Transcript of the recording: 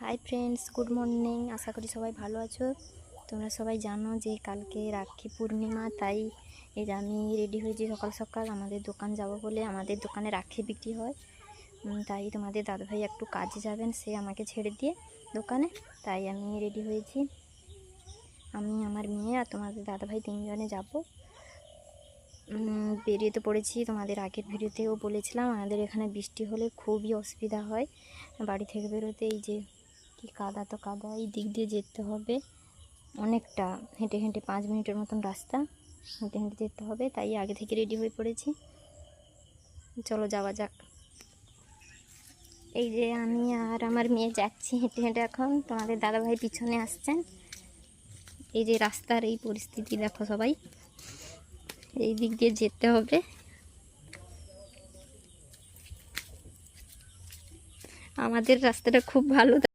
High friends, good morning. আশা করি সবাই ভালো আছো। তোমরা সবাই জানো যে কালকে রাখি পূর্ণিমা, তাই এই যে আমি রেডি হয়েছি সকাল সকাল আমাদের দোকান যাব বলে। আমাদের দোকানে রাখি বিক্রি হয়, তাই তোমাদের দাদাভাই একটু কাজে যাবেন, সে আমাকে ছেড়ে দিয়ে দোকানে, তাই আমি রেডি হয়েছি। আমি, আমার মেয়ে আর তোমাদের দাদাভাই তিনজনে যাব। বেরিয়ে তো পড়েছি। তোমাদের আগের ভিডিওতেও বলেছিলাম আমাদের এখানে বৃষ্টি হলে খুবই অসুবিধা হয় বাড়ি থেকে বেরোতে। এই যে কি কাদা, তো কাদা, এই দিক দিয়ে যেতে হবে অনেকটা, হেঁটে হেঁটে 5 মিনিটের মতন রাস্তা, হেঁটে হেঁটে যেতে হবে, তাই আগে থেকে রেডি হয়ে পড়েছি। চলো যাওয়া যাক। এই যে আমি আর আমার মেয়ে যাচ্ছি হেঁটে হেঁটে। এখন তোমাদের দাদাভাই পিছনে আসছেন। এই যে রাস্তার এই পরিস্থিতি দেখো সবাই, এই দিক দিয়ে যেতে হবে। আমাদের রাস্তাটা খুব ভালো।